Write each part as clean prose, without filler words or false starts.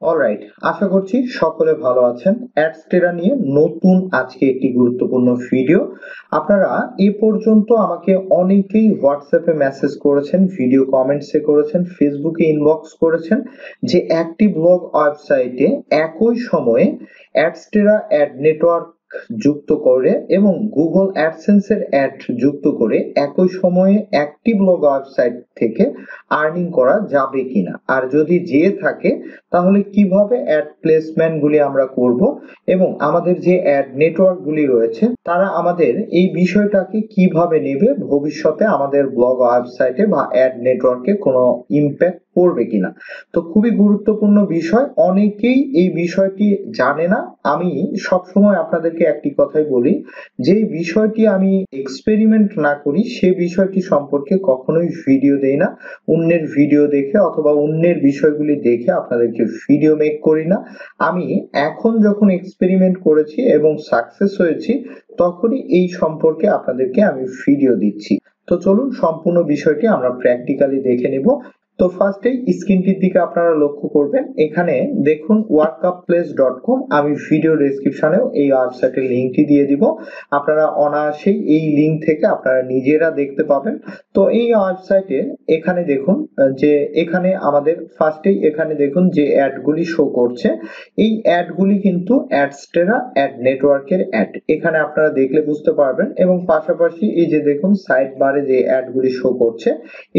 Alright, আশা করছি সকলে ভালো আছেন। অ্যাডস্টেরা নিয়ে নতুন আজকে একটি গুরুত্বপূর্ণ ভিডিও। আপনারা এ পর্যন্ত আমাকে অনেকেই হোয়াটসঅ্যাপে মেসেজ করেছেন, ভিডিও কমেন্টসে করেছেন, ফেসবুকে ইনবক্স করেছেন যে একটি ব্লগ ওয়েবসাইটে একই সময়ে অ্যাডস্টেরা অ্যাড নেটওয়ার্ক যুক্ত করে এবং গুগল অ্যাডসেন্স এর অ্যাড যুক্ত করে একই সময়ে একটি ব্লগ ওয়েবসাইট থেকে আর্নিং করা যাবে কিনা, আর যদি যেয়ে থাকে তাহলে কিভাবে অ্যাড প্লেসমেন্ট গুলি আমরা করব এবং আমাদের যে অ্যাড নেটওয়ার্ক গুলি রয়েছে তারা আমাদের এই বিষয়টাকে কিভাবে নেবে, ভবিষ্যতে আমাদের ব্লগ ওয়েবসাইটে বা অ্যাড নেটওয়ার্কে কোনো ইমপ্যাক্ট পড়বে কিনা। তো খুবই গুরুত্বপূর্ণ বিষয়, অনেকেই এই বিষয়টি জানে না। আমি সব সময় আপনাদেরকে একটি কথাই বলি, যে বিষয়টি আমি এক্সপেরিমেন্ট না করি সে বিষয়টি সম্পর্কে কখনোই ভিডিও দেই না। অন্যের ভিডিও দেখে অথবা অন্যের বিষয়গুলি দেখে আপনাদেরকে ভিডিও মেক করি না। আমি এখন যখন এক্সপেরিমেন্ট করেছি এবং সাকসেস হয়েছি তখনই এই সম্পর্কে আপনাদেরকে আমি ভিডিও দিচ্ছি। তো চলুন সম্পূর্ণ বিষয়টি আমরা প্র্যাকটিক্যালি দেখে নিব। তো ফার্স্টেই স্ক্রিনটির দিকে আপনারা লক্ষ্য করবেন, এখানে দেখুন workupplace.com। আমি ভিডিও ডেসক্রিপশনেও এই ওয়েবসাইটের লিংকটি দিয়ে দিব, আপনারা অনায়াসেই এই লিংক থেকে আপনারা নিজেরা দেখতে পাবেন। তো এই ওয়েবসাইটে এখানে দেখুন যে এখানে আমাদের ফার্স্টেই এখানে দেখুন যে অ্যাডগুলি শো করছে, এই অ্যাডগুলি কিন্তু অ্যাডস্টেরা অ্যাড নেটওয়ার্কের অ্যাড, এখানে আপনারা দেখলে বুঝতে পারবেন। এবং পাশাপাশি এই যে দেখুন সাইড বারে যে অ্যাডগুলি শো করছে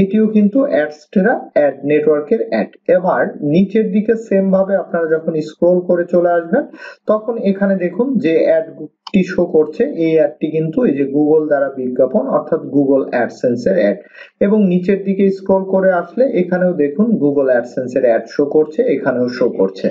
এটিও কিন্তু অ্যাডস্টেরা অ্যাড নেটওয়ার্কের অ্যাড। এবার নিচের দিকে সেম ভাবে আপনারা যখন স্ক্রল করে চলে আসবেন তখন এখানে দেখুন যে অ্যাডটি শো করছে, এই অ্যাডটি কিন্তু এই যে গুগল দ্বারা বিজ্ঞাপন অর্থাৎ গুগল অ্যাডসেন্স এর অ্যাড। এবং নিচের দিকে স্ক্রল করে আসলে এখানেও দেখুন গুগল অ্যাডসেন্স এর অ্যাড শো করছে, এখানেও শো করছে।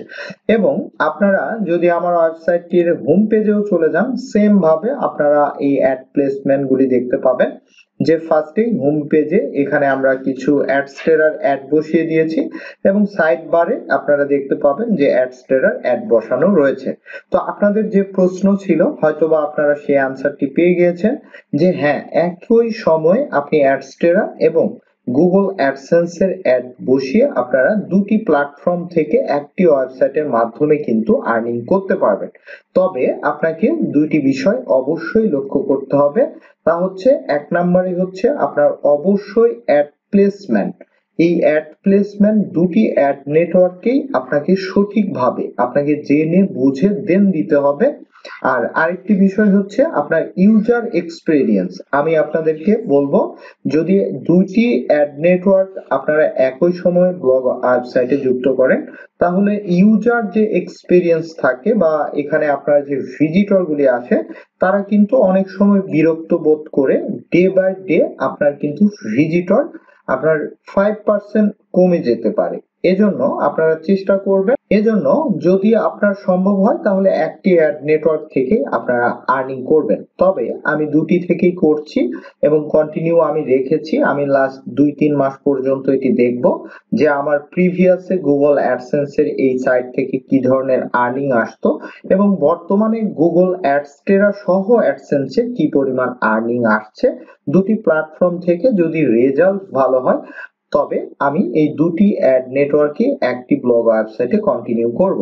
এবং আপনারা যদি আমার ওয়েবসাইটটির হোম পেজেও চলে যান সেম ভাবে আপনারা এই অ্যাড প্লেসমেন্ট গুলি দেখতে পাবেন। যে ফার্স্টেই হোম পেজে এখানে আমরা কিছু অ্যাডস্টেরার অ্যাড বসিয়ে দিয়েছি এবং সাইড বারে আপনারা দেখতে পাবেন যে অ্যাডস্টেরার অ্যাড বসানো রয়েছে। তো আপনাদের যে প্রশ্ন ছিল হয়তোবা আপনারা সেই আনসারটি পেয়ে গিয়েছেন যে হ্যাঁ, একই সময়ে আপনি অ্যাডস্টেরা এবং গুগল অ্যাডসেন্স এর অ্যাড বসিয়ে আপনারা দুটি প্ল্যাটফর্ম থেকে একটি ওয়েবসাইটের মাধ্যমে কিন্তু আর্নিং করতে পারবেন। তবে আপনাকে দুইটি বিষয় অবশ্যই লক্ষ্য করতে হবে, তা হচ্ছে এক নম্বরে হচ্ছে আপনার অবশ্যই অ্যাড প্লেসমেন্ট। এই অ্যাড প্লেসমেন্ট দুটি অ্যাড নেটওয়ার্কেই আপনাকে সঠিকভাবে আপনাকে জেনে বুঝে দেন দিতে হবে। আর আরেকটি বিষয় হচ্ছে আপনার ইউজার এক্সপেরিয়েন্স। আমি আপনাদেরকে বলবো, যদি দুইটি অ্যাড নেটওয়ার্ক আপনারা একই সময়ে ব্লগ ওয়েবসাইটে যুক্ত করেন তাহলে ইউজার যে এক্সপেরিয়েন্স থাকে বা এখানে আপনার যে ভিজিটর গুলি আসে তারা কিন্তু অনেক সময় বিরক্ত বোধ করে ডে বাই ডে আপনার কিন্তু ভিজিটর আপনার 5% কমে যেতে পারে। এজন্য আপনারা চেষ্টা করবেন, এজন্য যদি আপনার সম্ভব হয় তাহলে একটি অ্যাড নেটওয়ার্ক থেকে আপনারা আর্নিং করবেন। তবে আমি দুটি থেকেই করছি এবং কন্টিনিউ আমি রেখেছি, আমি লাস্ট 2-3 মাস পর্যন্ত এটি দেখব যে আমার প্রিভিয়াসে গুগল অ্যাডসেন্স এর এই সাইট থেকে কি ধরনের আর্নিং আসতো এবং বর্তমানে গুগল অ্যাডস্টেরা সহ অ্যাডসেন্স এ কি পরিমাণ আর্নিং আসছে। দুটি প্ল্যাটফর্ম থেকে যদি রেজাল্ট ভালো হয় তবে আমি এই দুটি অ্যাড নেটওয়ার্কে একটি ব্লগ ওয়েবসাইটে কন্টিনিউ করব।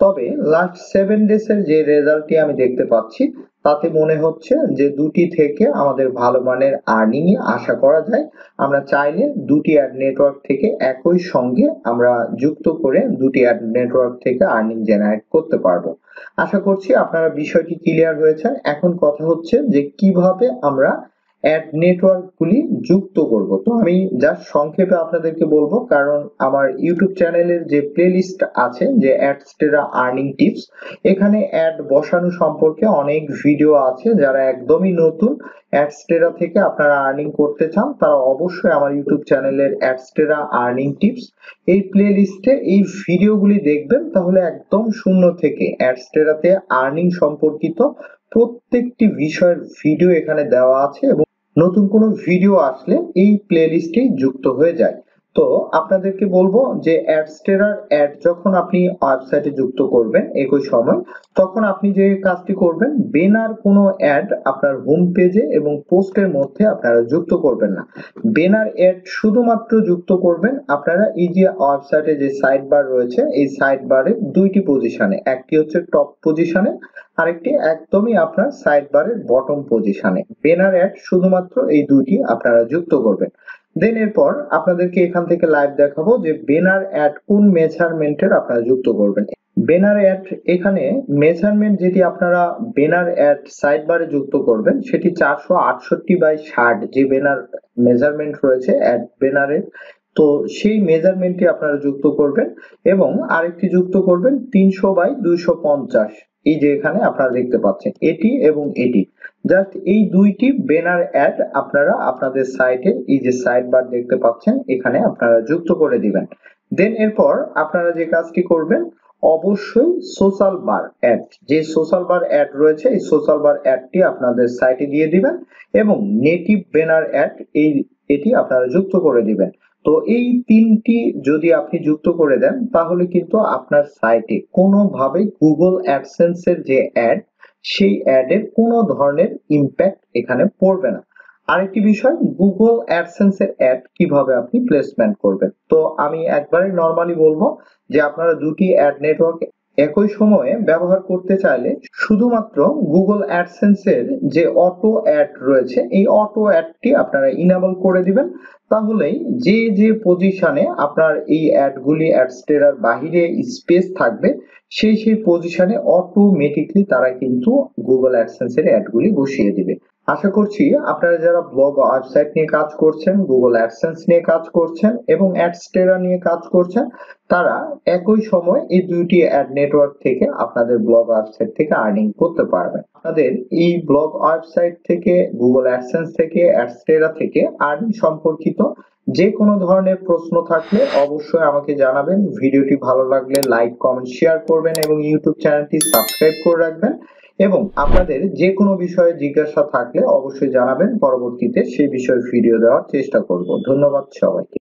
তবে লাস্ট 7 ডেজ এর যে রেজাল্টটি আমি দেখতে পাচ্ছি তাতে মনে হচ্ছে যে দুটি থেকে আমাদের ভালো মানের আর্নিং আশা করা যায়। আমরা চাইলে দুটি অ্যাড নেটওয়ার্ক থেকে একই সঙ্গে আমরা যুক্ত করে দুটি অ্যাড নেটওয়ার্ক থেকে আর্নিং জেনারেট করতে পারবো। আশা করছি আপনারা বিষয়টি ক্লিয়ার হয়েছে। এখন কথা হচ্ছে যে কিভাবে আমরা অ্যাড নেটওয়ার্ক গুলি যুক্ত করব। তো আমি জাস্ট সংক্ষেপে আপনাদেরকে বলবো, কারণ আমার ইউটিউব চ্যানেলের যে প্লেলিস্ট আছে যে অ্যাডস্টেরা আর্নিং টিপস, এখানে অ্যাড বসানো সম্পর্কে অনেক ভিডিও আছে। যারা একদমই নতুন অ্যাডস্টেরা থেকে আপনারা আর্নিং করতে চান তারা অবশ্যই আমার ইউটিউব চ্যানেলের অ্যাডস্টেরা আর্নিং টিপস এই প্লেলিস্টে এই ভিডিওগুলি দেখবেন, তাহলে একদম শূন্য থেকে অ্যাডস্টেরাতে আর্নিং সম্পর্কিত প্রত্যেকটি বিষয়ের ভিডিও এখানে দেওয়া আছে এবং নতুন কোনো ভিডিও আসলে এই প্লেলিস্টেই যুক্ত হয়ে যায়। তো আপনাদেরকে বলবো যে অ্যাডস্টেরার অ্যাড যখন আপনি ওয়েবসাইটে যুক্ত করবেন একই সময়, তখন আপনি যে কাজটি করবেন, বেনার কোনো অ্যাড আপনার হোম পেজে এবং পোস্টের মধ্যে আপনারা যুক্ত করবেন না। বেনার অ্যাড শুধুমাত্র যুক্ত করবেন আপনারা এই যে ওয়েবসাইটে যে সাইড বার রয়েছে, এই সাইড বারের দুইটি পজিশনে, একটি হচ্ছে টপ পজিশনে, আরেকটি একদমই আপনার সাইড বারের বটম পজিশনে। বেনার অ্যাড শুধুমাত্র এই দুইটি আপনারা যুক্ত করবেন। দেন এরপর আপনাদেরকে এখান থেকে লাইভ দেখাবো যে বেনার অ্যাড কোন মেজারমেন্টের আপনারা যুক্ত করবেন। বেনার অ্যাড এখানে মেজারমেন্ট যেটি আপনারা বেনার অ্যাড সাইড বারে যুক্ত করবেন সেটি 468/60 যে বেনার মেজারমেন্ট রয়েছে অ্যাড বেনারের, তো সেই মেজারমেন্টটি আপনারা যুক্ত করবেন এবং আরেকটি যুক্ত করবেন 300/250, এই যে এখানে আপনারা দেখতে পাচ্ছেন এটি এবং এটি, জাস্ট এই দুইটি ব্যানার অ্যাড আপনারা আপনাদের সাইটে এই যে সাইড বার দেখতে পাচ্ছেন এখানে আপনারা যুক্ত করে দিবেন। দেন এরপর আপনারা যে কাজটি করবেন, অবশ্যই সোশ্যাল বার অ্যাড, যে সোশ্যাল বার অ্যাড রয়েছে এই সোশ্যাল বার অ্যাডটি আপনাদের সাইটে দিয়ে দিবেন এবং নেটিভ ব্যানার অ্যাড এটি আপনারা যুক্ত করে দিবেন। তো এই তিনটি যদি আপনি যুক্ত করে দেন তাহলে কিন্তু আপনার সাইটে কোনোভাবে গুগল অ্যাডসেন্স এর যে অ্যাড, সেই অ্যাডের কোনো ধরনের ইমপ্যাক্ট এখানে পড়বে না। আরেকটি বিষয়, গুগল অ্যাডসেন্স এর অ্যাড কিভাবে আপনি প্লেসমেন্ট করবেন। তো আমি একবারে নরমালি বলবো যে আপনারা দুটি অ্যাড নেটওয়ার্ক একই সময়ে ব্যবহার করতে চাইলে শুধুমাত্র গুগল অ্যাডসেন্স এর যে অটো অ্যাড রয়েছে এই অটো অ্যাডটি আপনারা ইনেবল করে দিবেন, তাহলেই যে যে পজিশনে আপনার এই অ্যাডগুলি অ্যাডস্টেরার বাহিরে স্পেস থাকবে সেই সেই পজিশনে অটোমেটিকলি তারা কিন্তু গুগল অ্যাডসেন্স এর অ্যাডগুলি বসিয়ে দিবে। আশা করছি আপনারা যারা ব্লগ ওয়েবসাইট নিয়ে কাজ করছেন, গুগল অ্যাডসেন্স নিয়ে কাজ করছেন এবং অ্যাডস্টেরা নিয়ে কাজ করছেন, তারা একই সময় এই দুইটি অ্যাড নেটওয়ার্ক থেকে আপনাদের ব্লগ ওয়েবসাইট থেকে আর্নিং করতে পারবেন। আপনাদের এই ব্লগ ওয়েবসাইট থেকে, গুগল অ্যাডসেন্স থেকে, অ্যাডস্টেরা থেকে আর্নিং সম্পর্কিত যে কোনো ধরনের প্রশ্ন থাকলে অবশ্যই আমাকে জানাবেন। ভিডিওটি ভালো লাগলে লাইক, কমেন্ট, শেয়ার করবেন এবং ইউটিউব চ্যানেলটি সাবস্ক্রাইব করে রাখবেন এবং আপনাদের যে কোনো বিষয়ে জিজ্ঞাসা থাকলে অবশ্যই জানাবেন, পরবর্তীতে সেই বিষয়ে ভিডিও দেওয়ার চেষ্টা করব। ধন্যবাদ সবাইকে।